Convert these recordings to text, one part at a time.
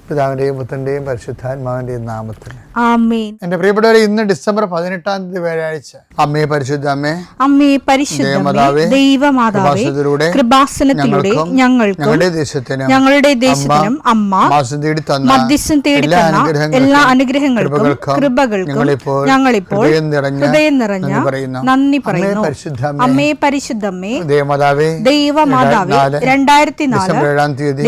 പിതാവിന്റെയും പുത്രന്റെയും പരിശുദ്ധാത്മാവിന്റെയും നാമത്തിൽ ആമേൻ. എന്റെ പ്രിയപ്പെട്ടവരെ, ഇന്ന് ഡിസംബർ 18-ാം തീയതി വ്യാഴാഴ്ച. അമ്മേ പരിശുദ്ധ അമ്മേ, അമ്മേ പരിശുദ്ധ ദൈവമാതാവേ, കൃപാസനത്തിലൂടെ ഞങ്ങൾക്കും ഞങ്ങളുടെ ദേശത്തിനും അമ്മ മധ്യസ്ഥം തേടി തന്ന എല്ലാ അനുഗ്രഹങ്ങൾക്കും കൃപകൾക്കും ഞങ്ങളിപ്പോൾ ഹൃദയം നിറഞ്ഞ നന്ദി പറയുന്നു. അമ്മേ പരിശുദ്ധമ്മേ, ദൈവമാതാവേ, 2004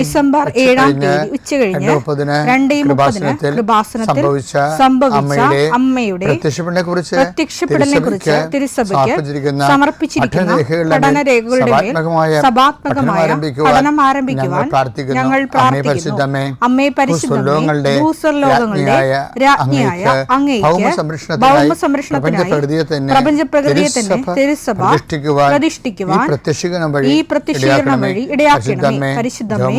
ഡിസംബർ 7-ാം തീയതി ഉച്ചകഴിഞ്ഞ് 2:30 കൃപാസനത്തിൽ സംഭവിച്ച അമ്മയുടെ പ്രത്യക്ഷപ്പെടലിനെക്കുറിച്ച് തിരുസഭയ്ക്ക് സമർപ്പിച്ചിരിക്കുന്ന പഠനരേഖകളുടെ മേൽ സഭാത്മകമായ പഠനം ആരംഭിക്കുവാൻ ഞങ്ങൾ പ്രാർത്ഥിക്കുന്നു. അമ്മേ പരിശുദ്ധമേ, ഭൂസ്വർലോകങ്ങളുടെ രാജ്ഞിയായ അങ്ങേയ്ക്ക് ഭൗമസംരക്ഷണത്തിനായി പ്രപഞ്ചപ്രകൃതിയെ തന്നെ തിരുസഭ പ്രതിഷ്ഠിക്കുവാൻ ഈ പ്രത്യക്ഷീകരണം വഴി ഇടയാക്കണമേ. പരിശുദ്ധമേ,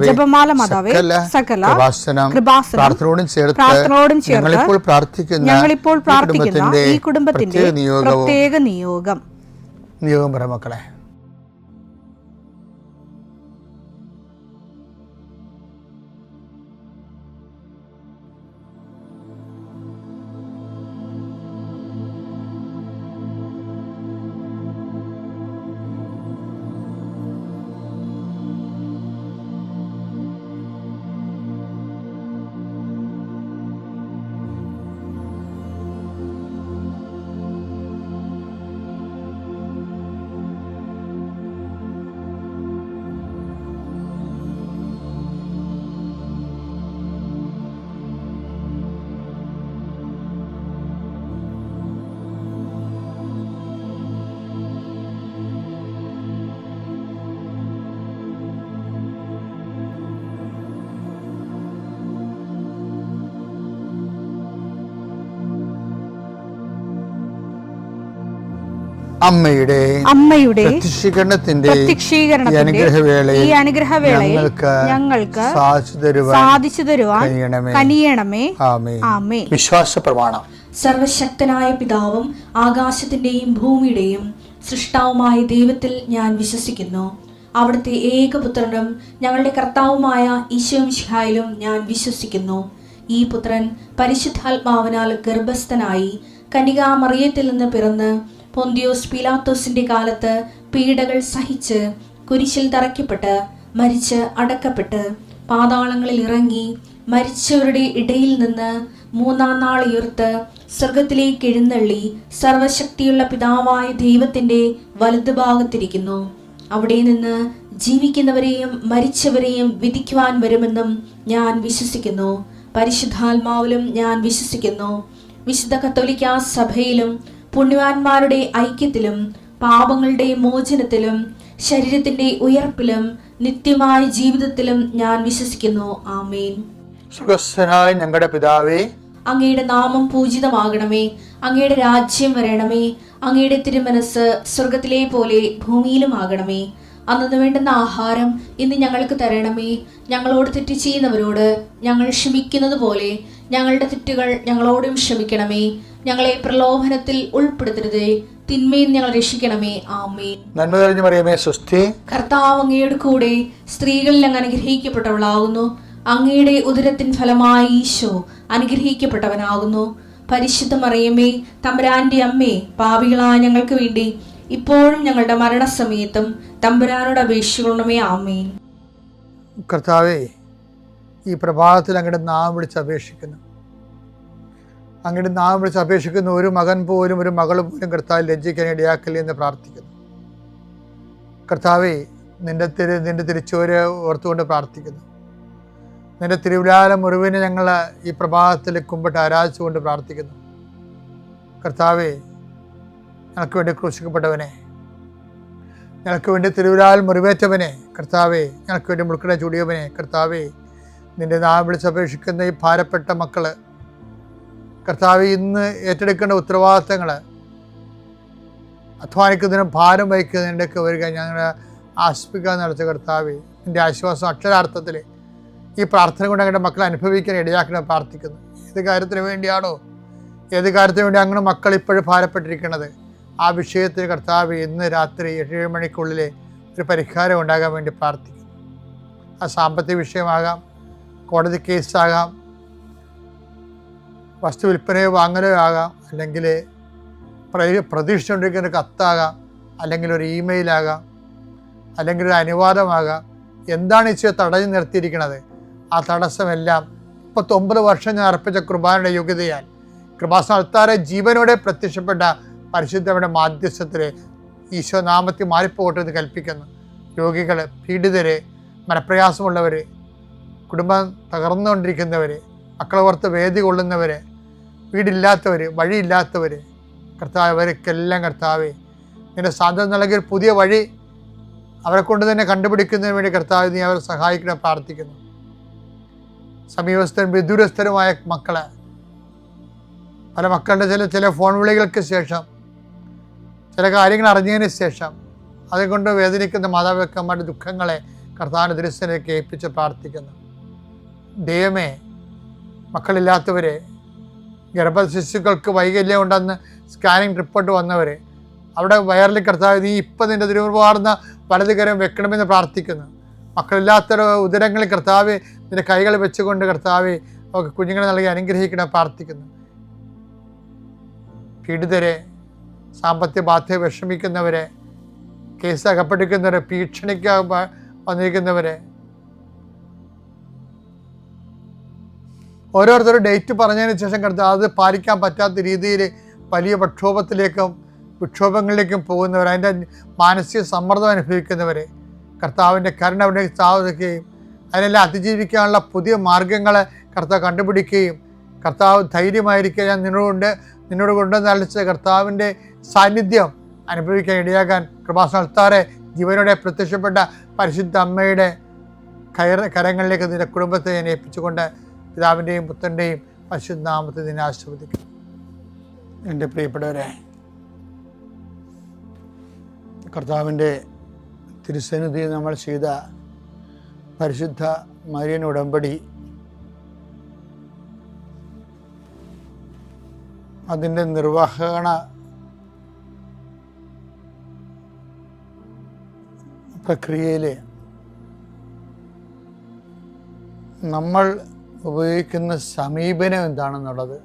ജപമാല മാതാവേ, സകല പ്രാർത്ഥനയോടും ചേർത്ത് ഞങ്ങളിപ്പോൾ പ്രാർത്ഥിക്കുന്ന ഈ കുടുംബത്തിന്റെ പ്രത്യേക നിയോഗം പറ മക്കളെ. അമ്മയുടെ പ്രത്യക്ഷീകരണത്തിന്റെ ഈ അനുഗ്രഹവേളയിൽ ഞങ്ങൾക്ക് സാധിച്ചു തരുവാൻ കനിയണമേ. ആമേൻ. വിശ്വാസ പ്രമാണം. സർവശക്തനായ പിതാവും ആകാശത്തിന്റെയും ഭൂമിയുടെയും സൃഷ്ടാവുമായ ദൈവത്തിൽ ഞാൻ വിശ്വസിക്കുന്നു. അവിടുത്തെ ഏകപുത്രനും ഞങ്ങളുടെ കർത്താവുമായ ഈശോ മിശിഹായിലും ഞാൻ വിശ്വസിക്കുന്നു. ഈ പുത്രൻ പരിശുദ്ധാത്മാവിനാൽ ഗർഭസ്ഥനായി കന്യകാമറിയത്തിൽ നിന്ന് പിറന്ന് പൊന്തിയോസ് പീലാത്തോസിന്റെ കാലത്ത് പീഡകൾ സഹിച്ച് കുരിശിൽ തറയ്ക്കപ്പെട്ട് മരിച്ച് അടക്കപ്പെട്ട് പാതാളങ്ങളിൽ ഇറങ്ങി മരിച്ചവരുടെ ഇടയിൽ നിന്ന് 3-ാം നാൾ ഉയർത്ത് സ്വർഗത്തിലേക്ക് എഴുന്നള്ളി സർവശക്തിയുള്ള പിതാവായ ദൈവത്തിന്റെ വലതുഭാഗത്തിരിക്കുന്നു. അവിടെ നിന്ന് ജീവിക്കുന്നവരെയും മരിച്ചവരെയും വിധിക്കുവാൻ വരുമെന്നും ഞാൻ വിശ്വസിക്കുന്നു. പരിശുദ്ധാത്മാവിലും ഞാൻ വിശ്വസിക്കുന്നു. വിശുദ്ധ കത്തോലിക്കാ സഭയിലും പുണ്യവാന്മാരുടെ ഐക്യത്തിലും പാപങ്ങളുടെ മോചനത്തിലും ശരീരത്തിന്റെ ഉയർപ്പിലും നിത്യമായ ജീവിതത്തിലും ഞാൻ വിശ്വസിക്കുന്നു. ആമേൻ. സുഖസ്ഥനായ ഞങ്ങളുടെ പിതാവേ, അങ്ങയുടെ നാമം പൂജിതമാകണമേ. അങ്ങയുടെ രാജ്യം വരണമേ. അങ്ങയുടെ തിരുമനസ് സ്വർഗത്തിലെ പോലെ ഭൂമിയിലും ആകണമേ. അന്നു വേണ്ടുന്ന ആഹാരം ഇന്ന് ഞങ്ങൾക്ക് തരണമേ. ഞങ്ങളോട് തെറ്റ് ചെയ്യുന്നവരോട് ഞങ്ങൾ ക്ഷമിക്കുന്നത് പോലെ ഞങ്ങളുടെ തെറ്റുകൾ ഞങ്ങളോടും ക്ഷമിക്കണമേ. ഞങ്ങളെ പ്രലോഭനത്തിൽ ഉൾപ്പെടുത്തരുതേ, തിന്മയിൽ ഞങ്ങൾ രക്ഷിക്കണമേ. ആമേൻ. നന്മ നിറഞ്ഞ മറിയമേ, സ്വസ്തി. കർത്താവ് അങ്ങയുടെ കൂടെ സ്ത്രീകളിൽ അങ്ങ് അനുഗ്രഹിക്കപ്പെട്ടവളാകുന്നു. അങ്ങയുടെ ഉദരത്തിൻ ഫലമായി ഈശോ അനുഗ്രഹിക്കപ്പെട്ടവനാകുന്നു. പരിശുദ്ധ മറിയമേ, തമ്പുരാന്റെ അമ്മേ, പാപികളായ ഞങ്ങൾക്ക് വേണ്ടി ഇപ്പോഴും ഞങ്ങളുടെ മരണസമയത്തും തമ്പുരാനോട് അപേക്ഷിക്കണമേ. ആമേൻ. കർത്താവേ, ഈ പ്രഭാതത്തിൽ അങ്ങയുടെ നാമം വിളിച്ച് അപേക്ഷിക്കുന്നു. അങ്ങയുടെ നാമം വിളിച്ച് അപേക്ഷിക്കുന്ന ഒരു മകൻ പോലും ഒരു മകൾ പോലും കർത്താവ് ലജ്ജിക്കാൻ ഇടയാക്കില്ല എന്ന് പ്രാർത്ഥിക്കുന്നു. കർത്താവേ, നിന്റെ തിരിച്ചോര് ഓർത്തുകൊണ്ട് പ്രാർത്ഥിക്കുന്നു. നിന്റെ തിരുവിലാല മുറിവിനെ ഞങ്ങൾ ഈ പ്രഭാതത്തിൽ കുമ്പിട്ട് ആരാധിച്ചുകൊണ്ട് പ്രാർത്ഥിക്കുന്നു. കർത്താവേ, ഞങ്ങൾക്ക് വേണ്ടി ക്രൂശിക്കപ്പെട്ടവനെ, ഞങ്ങൾക്ക് വേണ്ടി തിരുവിലാൽ മുറിവേറ്റവനെ, കർത്താവേ, ഞങ്ങൾക്ക് വേണ്ടി മുൾക്കിട ചൂടിയവനെ, കർത്താവേ, നിന്റെ നാമം വിളിച്ചപേക്ഷിക്കുന്ന ഈ ഭാരപ്പെട്ട മക്കള് കർത്താവേ, ഇന്ന് ഏറ്റെടുക്കേണ്ട ഉത്തരവാദിത്തങ്ങൾ, അധ്വാനിക്കുന്നതിനും ഭാരം വഹിക്കുന്നതിൻ്റെയൊക്കെ വരിക ഞങ്ങളെ ആശ്വസിപ്പിക്കാൻ നടത്തിയ കർത്താവേ, നിൻ്റെ ആശ്വാസം അക്ഷരാർത്ഥത്തിൽ ഈ പ്രാർത്ഥന കൊണ്ട് ഞങ്ങളുടെ മക്കളെ അനുഭവിക്കാൻ ഇടയാക്കണം പ്രാർത്ഥിക്കുന്നു. ഏത് കാര്യത്തിന് വേണ്ടിയാണോ, ഏത് കാര്യത്തിന് വേണ്ടി അങ്ങനെ മക്കൾ ഇപ്പോഴും ഭാരപ്പെട്ടിരിക്കുന്നത്, ആ വിഷയത്തിന് കർത്താവ് ഇന്ന് രാത്രി 7 മണിക്കുള്ളിൽ ഒരു പരിഹാരം ഉണ്ടാകാൻ വേണ്ടി പ്രാർത്ഥിക്കുന്നു. ആ സാമ്പത്തിക വിഷയമാകാം, കോടതി കേസാകാം, വസ്തു വിൽപ്പനയോ വാങ്ങലോ ആകാം, അല്ലെങ്കിൽ പ്രതീക്ഷിച്ചുകൊണ്ടിരിക്കുന്ന കത്താകാം, അല്ലെങ്കിൽ ഒരു ഇമെയിലാകാം, അല്ലെങ്കിൽ ഒരു അനുവാദമാകാം. എന്താണ് ഈശോ തടഞ്ഞു നിർത്തിയിരിക്കുന്നത്? ആ തടസ്സമെല്ലാം 39 വർഷം ഞാൻ അർപ്പിച്ച കുർബാനയുടെ യോഗ്യതയാൽ കൃപാസനത്താറെ ജീവനോടെ പ്രത്യക്ഷപ്പെട്ട പരിശുദ്ധയുടെ മാധ്യസ്ഥത്തിൽ ഈശോ നാമത്തിൽ മാറിപ്പോകട്ടെ എന്ന് കൽപ്പിക്കുന്നു. രോഗികൾ, പീഡിതര്, മനപ്രയാസമുള്ളവർ, കുടുംബം തകർന്നുകൊണ്ടിരിക്കുന്നവർ, മക്കളെ ഓർത്ത് വേദി കൊള്ളുന്നവർ, വീടില്ലാത്തവർ, വഴിയില്ലാത്തവർ, കർത്താവ് അവർക്കെല്ലാം കർത്താവേ നിന്റെ സാന്ത്വനം നൽകിയ പുതിയ വഴി അവരെ കൊണ്ട് തന്നെ കണ്ടുപിടിക്കുന്നതിന് വേണ്ടി കർത്താവ് നീ അവരെ സഹായിക്കണം പ്രാർത്ഥിക്കുന്നു. സമീപസ്ഥരും വിദൂരസ്ഥരുമായ മക്കളെ, പല മക്കളുടെ ചില ഫോൺ വിളികൾക്ക് ശേഷം, ചില കാര്യങ്ങൾ അറിഞ്ഞതിന് ശേഷം അതുകൊണ്ട് വേദനിക്കുന്ന മാതാപിതാക്കന്മാരുടെ ദുഃഖങ്ങളെ കർത്താവിൻ്റെ ദൃശ്യത്തിലേക്ക് ഏൽപ്പിച്ച് പ്രാർത്ഥിക്കുന്നു. ദൈവമേ, മക്കളില്ലാത്തവരെ, ഗർഭശിശുക്കൾക്ക് വൈകല്യം ഉണ്ടെന്ന് സ്കാനിങ് റിപ്പോർട്ട് വന്നവർ, അവിടെ വയറിൽ കർത്താവ് നീ ഇപ്പം നിൻ്റെ തിരുമുറുവാർന്ന വലതുകരം വെക്കണമെന്ന് പ്രാർത്ഥിക്കുന്നു. മക്കളില്ലാത്ത ഉദരങ്ങളിൽ കർത്താവ് നിന്റെ കൈകൾ വെച്ചുകൊണ്ട് കർത്താവ് അവർക്ക് കുഞ്ഞുങ്ങളെ നൽകി അനുഗ്രഹിക്കണം പ്രാർത്ഥിക്കുന്നു. പീഡിതരെ, സാമ്പത്തിക ബാധ്യത വിഷമിക്കുന്നവരെ, കേസ് അകപ്പെട്ടിരിക്കുന്നവരെ, ഭീഷണിക്ക് വന്നിരിക്കുന്നവരെ, ഓരോരുത്തരും ഡേറ്റ് പറഞ്ഞതിന് ശേഷം കർത്താവ് അത് പാലിക്കാൻ പറ്റാത്ത രീതിയിൽ വലിയ വിക്ഷോഭങ്ങളിലേക്കും പോകുന്നവർ, അതിൻ്റെ മാനസിക സമ്മർദ്ദം അനുഭവിക്കുന്നവർ, കർത്താവിൻ്റെ കരുണ അവിടെ സ്ഥാപിക്കുകയും അതിനെല്ലാം അതിജീവിക്കാനുള്ള പുതിയ മാർഗങ്ങളെ കർത്താവ് കണ്ടുപിടിക്കുകയും കർത്താവ് ധൈര്യമായിരിക്കുക ഞാൻ നിന്നോട് കൊണ്ടുവന്ന് അളിച്ച കർത്താവിൻ്റെ സാന്നിധ്യം അനുഭവിക്കാൻ ഇടയാകാൻ കൃപാസനത്താറെ ജീവനോടെ പ്രത്യക്ഷപ്പെട്ട പരിശുദ്ധ അമ്മയുടെ കരങ്ങളിലേക്ക് നിന്റെ കുടുംബത്തെ ഞാൻ ഏൽപ്പിച്ചുകൊണ്ട് പിതാവിൻ്റെയും പുത്രൻ്റെയും പരിശുദ്ധ നാമത്തെ നിന്നെ ആശീർവദിക്കും. എൻ്റെ പ്രിയപ്പെട്ടവരെ, കർത്താവിൻ്റെ തിരുസന്നിധി നമ്മൾ ചെയ്ത പരിശുദ്ധ മരിയൻ ഉടമ്പടി, അതിൻ്റെ നിർവഹണ പ്രക്രിയയിൽ നമ്മൾ ഉപയോഗിക്കുന്ന സമീപനം എന്താണെന്നുള്ളത്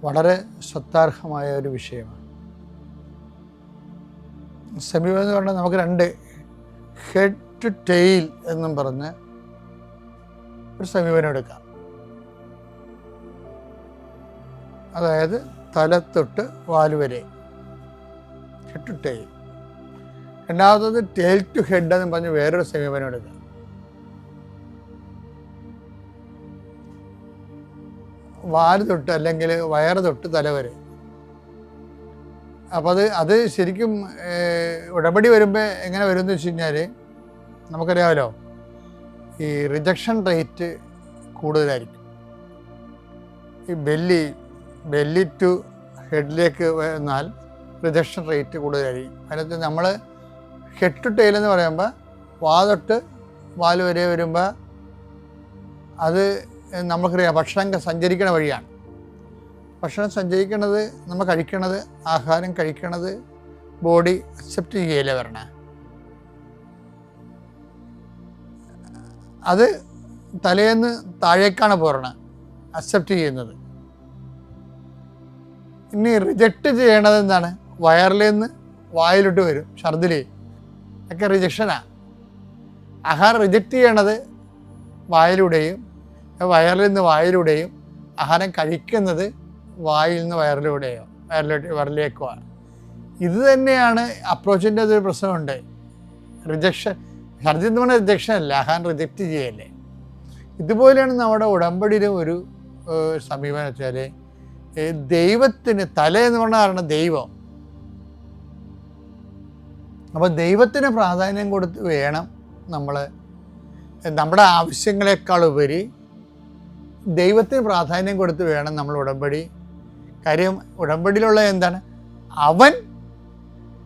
വളരെ ശ്രദ്ധാർഹമായ ഒരു വിഷയമാണ്. സമീപനം എന്ന് പറഞ്ഞാൽ നമുക്ക് 2 ഹെഡ് ടു ടെയിൽ എന്നും പറഞ്ഞ് ഒരു സമീപനം എടുക്കാം. അതായത് തലത്തൊട്ട് വാലുവരെ, ഹെഡ് ടു ടെയിൽ. രണ്ടാമത്തത് ടെയിൽ ടു ഹെഡ് എന്ന് പറഞ്ഞ് വേറൊരു സമീപനം എടുക്കാം. വാല് തൊട്ട് അല്ലെങ്കിൽ വയറ് തൊട്ട് തല വരെ. അപ്പോൾ അത് ശരിക്കും ഉടമ്പടി വരുമ്പോൾ എങ്ങനെ വരുമെന്ന് വെച്ച് കഴിഞ്ഞാൽ നമുക്കറിയാമല്ലോ, ഈ റിജക്ഷൻ റേറ്റ് കൂടുതലായിരിക്കും. ഈ ബെല്ലി ടു ഹെഡിലേക്ക് വന്നാൽ റിജക്ഷൻ റേറ്റ് കൂടുതലായിരിക്കും. അതിനകത്ത് നമ്മൾ ഹെഡ് ടു ടെയിൽ എന്ന് പറയുമ്പോൾ വാ തൊട്ട് വാല് വരെ വരുമ്പോൾ അത് നമുക്കറിയാം ഭക്ഷണം സഞ്ചരിക്കണ വഴിയാണ്. ഭക്ഷണം സഞ്ചരിക്കണത്, നമ്മൾ കഴിക്കണത്, ആഹാരം കഴിക്കണത് ബോഡി അക്സെപ്റ്റ് ചെയ്യലേ വരണേ. അത് തലേന്ന് താഴേക്കാണ് പോരണത്, അക്സെപ്റ്റ് ചെയ്യുന്നത്. ഇനി റിജക്റ്റ് ചെയ്യണത് എന്താണ്? വയറിൽ നിന്ന് വായിലോട്ട് വരും, ഛർദിൽ ഒക്കെ റിജക്ഷനാണ്. ആഹാരം റിജക്റ്റ് ചെയ്യണത് വായിലൂടെയും വയറിൽ നിന്ന് വായിലൂടെയും, ആഹാരം കഴിക്കുന്നത് വായിൽ നിന്ന് വയറിലേക്കുമാണ്. ഇത് തന്നെയാണ് അപ്രോച്ചിൻ്റെ ഒരു പ്രശ്നമുണ്ട്. റിജക്ഷൻ, ഛർദി എന്ന് പറഞ്ഞാൽ റിജക്ഷൻ അല്ല, ആഹാരം റിജക്റ്റ് ചെയ്യല്ലേ. ഇതുപോലെയാണ് നമ്മുടെ ഉടമ്പടിയിലും ഒരു സമീപനം വെച്ചാൽ, ദൈവത്തിന് തല എന്ന് പറഞ്ഞ കാരണം ദൈവം. അപ്പോൾ ദൈവത്തിന് പ്രാധാന്യം കൊടുത്ത് വേണം നമ്മൾ നമ്മുടെ ആവശ്യങ്ങളെക്കാൾ ഉപരി ദൈവത്തിന് പ്രാധാന്യം കൊടുത്ത് വേണം നമ്മൾ ഉടമ്പടി. കാര്യം ഉടമ്പടിയിലുള്ള എന്താണ്? അവൻ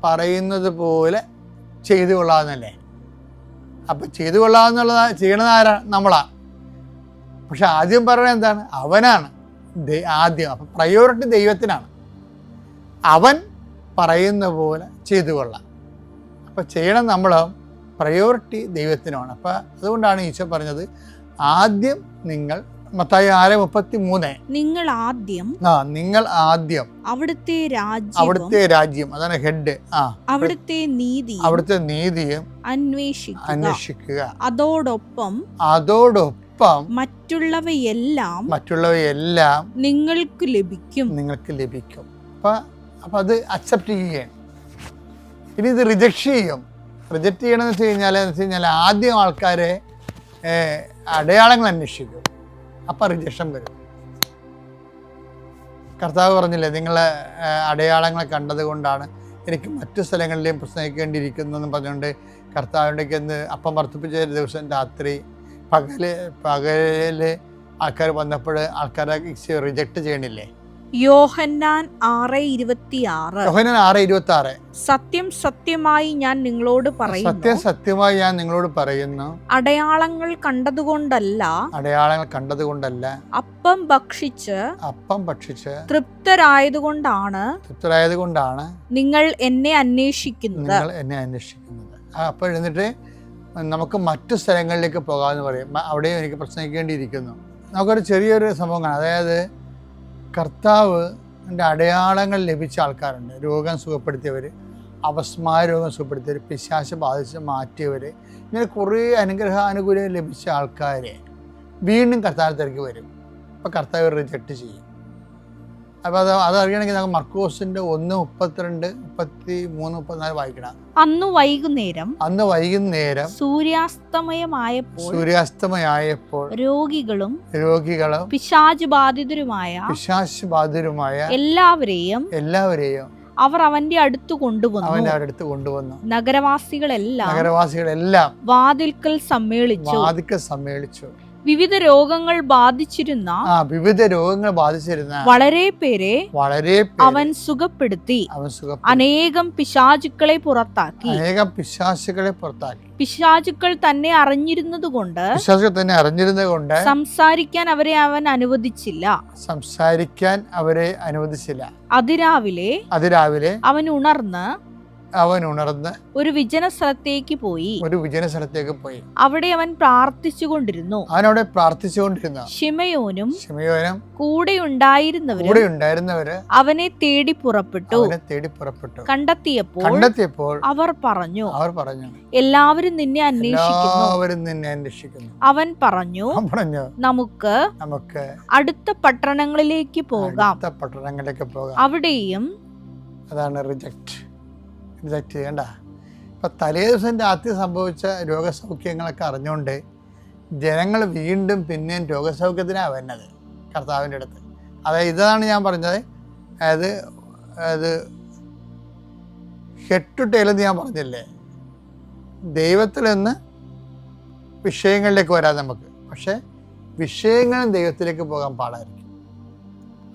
പറയുന്നത് പോലെ ചെയ്തു കൊള്ളാമെന്നല്ലേ. അപ്പം ചെയ്തു കൊള്ളാമെന്നുള്ളത് ചെയ്യണത് ആരാണ്? നമ്മളാണ്. പക്ഷെ ആദ്യം പറയുന്നത് എന്താണ്? അവനാണ് ആദ്യം. അപ്പം പ്രയോറിറ്റി ദൈവത്തിനാണ്. അവൻ പറയുന്ന പോലെ ചെയ്തു കൊള്ളാം. അപ്പം ചെയ്യണം നമ്മൾ, പ്രയോറിറ്റി ദൈവത്തിനാണ്. അപ്പം അതുകൊണ്ടാണ് ഈശോ പറഞ്ഞത് ആദ്യം നിങ്ങൾ, മത്തായി 6:33, നിങ്ങൾ ആദ്യം അവിടുത്തെ രാജ്യം, അതാണ് ഹെഡ്, അവിടുത്തെ നീതിയും അന്വേഷിക്കുക, അതോടൊപ്പം മറ്റുള്ളവയെല്ലാം നിങ്ങൾക്ക് ലഭിക്കും. അപ്പൊ അത് അക്സെപ്റ്റ് ചെയ്യുകയാണ്. ഇനി ഇത് റിജക്റ്റ് ചെയ്യണമെന്ന് വെച്ച് കഴിഞ്ഞാൽ ആദ്യം ആൾക്കാരെ അടയാളങ്ങൾ അന്വേഷിക്കും, അപ്പം റിജക്ഷൻ വരും. കർത്താവ് പറഞ്ഞില്ലേ, നിങ്ങളെ അടയാളങ്ങൾ കണ്ടത് കൊണ്ടാണ് എനിക്ക് മറ്റു സ്ഥലങ്ങളിലെയും പ്രസംഗിക്കേണ്ടിയിരിക്കുന്നതെന്ന് പറഞ്ഞുകൊണ്ട് കർത്താവിൻ്റെക്ക് എന്ന് അപ്പം വർദ്ധിപ്പിച്ച ദിവസം രാത്രി പകല് ആൾക്കാർ വന്നപ്പോൾ ആൾക്കാരെ റിജക്റ്റ് ചെയ്യണില്ലേ? യോഹന്നാൻ 6:26 സത്യം സത്യമായി ഞാൻ നിങ്ങളോട് പറയുന്നു, അടയാളങ്ങൾ കണ്ടതുകൊണ്ടല്ല അപ്പം ഭക്ഷിച്ച് തൃപ്തരായതുകൊണ്ടാണ് നിങ്ങൾ എന്നെ അന്വേഷിക്കുന്നത്. അപ്പോൾ എന്നിട്ട് നമുക്ക് മറ്റു സ്ഥലങ്ങളിലേക്ക് പോകാമെന്ന് പറയും. അവിടെയും എനിക്ക് പ്രസംഗിക്കേണ്ടിയിരിക്കുന്നു. നമുക്കൊരു ചെറിയൊരു സംഭവം കാണാം. അതായത് കർത്താവിൻ്റെ അടയാളങ്ങൾ ലഭിച്ച ആൾക്കാരുണ്ട്. രോഗം സുഖപ്പെടുത്തിയവർ, അപസ്മാര രോഗം സുഖപ്പെടുത്തിയവർ, പിശാച് ബാധിച്ച് മാറ്റിയവർ, ഇങ്ങനെ കുറേ അനുഗ്രഹാനുകൂല്യം ലഭിച്ച ആൾക്കാരെ വീണ്ടും കർത്താവിൻ്റെ തിരക്ക് വരും. അപ്പോൾ കർത്താവ് റിജക്റ്റ് ചെയ്യും. അപ്പോൾ അതറിയണമെങ്കിൽ നമുക്ക് മർക്കോസിൻ്റെ 1:32, 33, 34 വായിക്കണം. അന്ന് വൈകുന്നേരം സൂര്യാസ്തമയമായപ്പോൾ രോഗികളും പിശാച് ബാധിതരുമായ എല്ലാവരെയും അവർ അവന്റെ അടുത്ത് കൊണ്ടുവന്നു. നഗരവാസികളെല്ലാം വാതിൽക്കൽ സമ്മേളിച്ചു. വിവിധ രോഗങ്ങൾ ബാധിച്ചിരുന്ന വളരെ പേരെ അവൻ സുഖപ്പെടുത്തി അനേകം പിശാചുക്കളെ പുറത്താക്കി. പിശാചുക്കൾ തന്നെ അറിഞ്ഞിരുന്നത് കൊണ്ട് സംസാരിക്കാൻ അവരെ അവൻ അനുവദിച്ചില്ല. അതിരാവിലെ അവൻ ഉണർന്ന് ഒരു വിജന സ്ഥലത്തേക്ക് പോയി. അവിടെ അവൻ പ്രാർത്ഥിച്ചുകൊണ്ടിരുന്നു. ശിമയോനും കൂടെ ഉണ്ടായിരുന്നവര് അവനെ തേടി പുറപ്പെട്ടു. കണ്ടെത്തിയപ്പോൾ അവർ പറഞ്ഞു, എല്ലാവരും നിന്നെ അന്വേഷിക്കുന്നു. അവൻ പറഞ്ഞു, നമുക്ക് അടുത്ത പട്ടണങ്ങളിലേക്ക് പോകാം. അവിടെയും അതാണ് റിജക്റ്റ് ചെയ്യണ്ട. ഇപ്പം തലേ ദിവസം രാത്രി സംഭവിച്ച രോഗസൗഖ്യങ്ങളൊക്കെ അറിഞ്ഞുകൊണ്ട് ജനങ്ങൾ വീണ്ടും പിന്നെയും രോഗസൗഖ്യത്തിനാണ് വരുന്നത് കർത്താവിൻ്റെ അടുത്ത്. അതായത് ഇതാണ് ഞാൻ പറഞ്ഞത്. അതായത് ഹെഡ് ടു ടെയിൽ എന്ന് ഞാൻ പറഞ്ഞില്ലേ, ദൈവത്തിൽ നിന്ന് വിഷയങ്ങളിലേക്ക് വരാം നമുക്ക്. പക്ഷേ വിഷയങ്ങളും ദൈവത്തിലേക്ക് പോകാൻ പാടായിരിക്കും.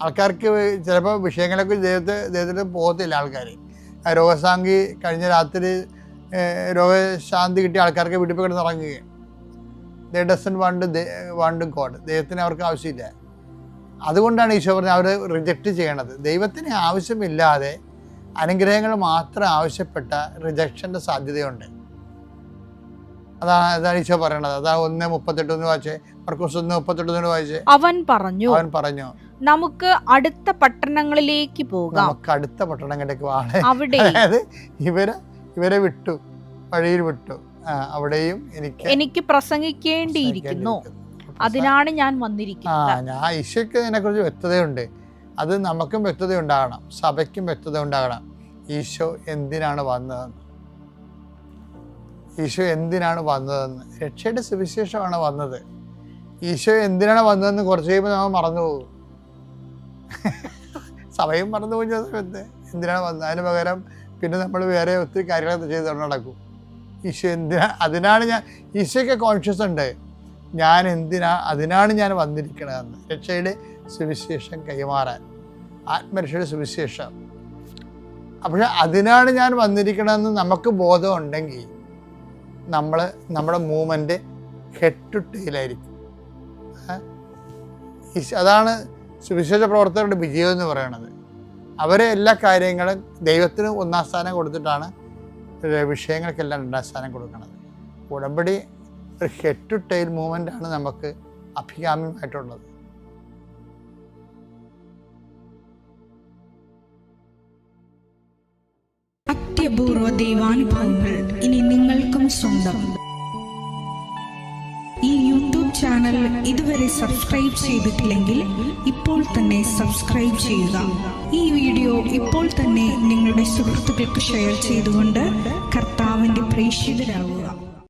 ആൾക്കാർക്ക് ചിലപ്പോൾ വിഷയങ്ങളൊക്കെ ദൈവത്തിൽ പോകത്തില്ല. ആൾക്കാർ രോഗശാന്തി കഴിഞ്ഞ രാത്രി രോഗശാന്തി കിട്ടിയ ആൾക്കാർക്ക് വീട്ടിൽ പോയി കിടന്നുറങ്ങുകയാണ്. ദേ ഡസൻ വാണ്ട് ഗോഡ്. ദൈവത്തിന് അവർക്ക് ആവശ്യമില്ല. അതുകൊണ്ടാണ് ഈശോ പറഞ്ഞത് അവർ റിജക്റ്റ് ചെയ്യണത്. ദൈവത്തിന് ആവശ്യമില്ലാതെ അനുഗ്രഹങ്ങൾ മാത്രം ആവശ്യപ്പെട്ട റിജക്ഷൻ്റെ സാധ്യതയുണ്ട്. അതാണ് ഈശോ പറയണത്. അതാണ് 1:38 വായിച്ചേ, മർക്കോസ് 1:38 വായിച്ചേ. അവൻ പറഞ്ഞു നമുക്ക് അടുത്ത പട്ടണങ്ങളിലേക്ക് പോകാം. അടുത്ത പട്ടണങ്ങളിലേക്ക് അതായത് ഇവരെ വിട്ടു, വഴിയിൽ വിട്ടു. അവിടെയും എനിക്ക് പ്രസംഗിക്കേണ്ടിയിരിക്കുന്നു. അതിനാണ് ഞാൻ വന്നിരിക്കുന്നത്. ഈശോയ്ക്ക് ഇതിനെക്കുറിച്ച് വ്യക്തതയുണ്ട്. അത് നമുക്കും വ്യക്തത ഉണ്ടാകണം, സഭയ്ക്കും വ്യക്തത ഉണ്ടാകണം. ഈശോ എന്തിനാണ് വന്നതെന്ന്. രക്ഷയുടെ സുവിശേഷമാണ് വന്നത്. ഈശോ എന്തിനാണ് വന്നതെന്ന് കുറച്ച് കഴിയുമ്പോൾ നമ്മൾ മറന്നുപോകും. സഭയും മറന്നു പോകുന്ന സമയത്ത് എന്തിനാണ് വന്നത്. അതിന് പകരം പിന്നെ നമ്മൾ വേറെ ഒത്തിരി കാര്യങ്ങളൊക്കെ ചെയ്ത് നടക്കും. ഈശോ അതിനാണ് ഈശോയ്ക്ക് കോൺഷ്യസ് ഉണ്ട്, അതിനാണ് ഞാൻ വന്നിരിക്കണതെന്ന്. രക്ഷയുടെ സുവിശേഷം കൈമാറാൻ, ആത്മരക്ഷയുടെ സുവിശേഷം. അപ്പോൾ അതിനാണ് ഞാൻ വന്നിരിക്കണമെന്ന് നമുക്ക് ബോധമുണ്ടെങ്കിൽ നമ്മുടെ മൂവ്മെൻറ്റ് ഹെഡ് ടു ടെയിലായിരിക്കും. അതാണ് സുവിശേഷ പ്രവർത്തകരുടെ വിജയം എന്ന് പറയുന്നത്. അവരെ എല്ലാ കാര്യങ്ങളും ദൈവത്തിന് 1ാം സ്ഥാനം കൊടുത്തിട്ടാണ് വിഷയങ്ങൾക്കെല്ലാം 2ാം സ്ഥാനം കൊടുക്കുന്നത്. ഉടമ്പടി ഒരു ഹെഡ് ടു ടെയിൽ മൂവ്മെൻ്റാണ് നമുക്ക് അഭികാമ്യമായിട്ടുള്ളത്. അത്യപൂർവ ദൈവാനുഭവങ്ങൾ ഇനി നിങ്ങൾക്കും സ്വന്തം. ഈ യൂട്യൂബ് ചാനൽ ഇതുവരെ സബ്സ്ക്രൈബ് ചെയ്തിട്ടില്ലെങ്കിൽ ഇപ്പോൾ തന്നെ സബ്സ്ക്രൈബ് ചെയ്യുക. ഈ വീഡിയോ ഇപ്പോൾ തന്നെ നിങ്ങളുടെ സുഹൃത്തുക്കൾക്ക് ഷെയർ ചെയ്തുകൊണ്ട് കർത്താവിൻ്റെ പ്രേക്ഷിതരാകുക.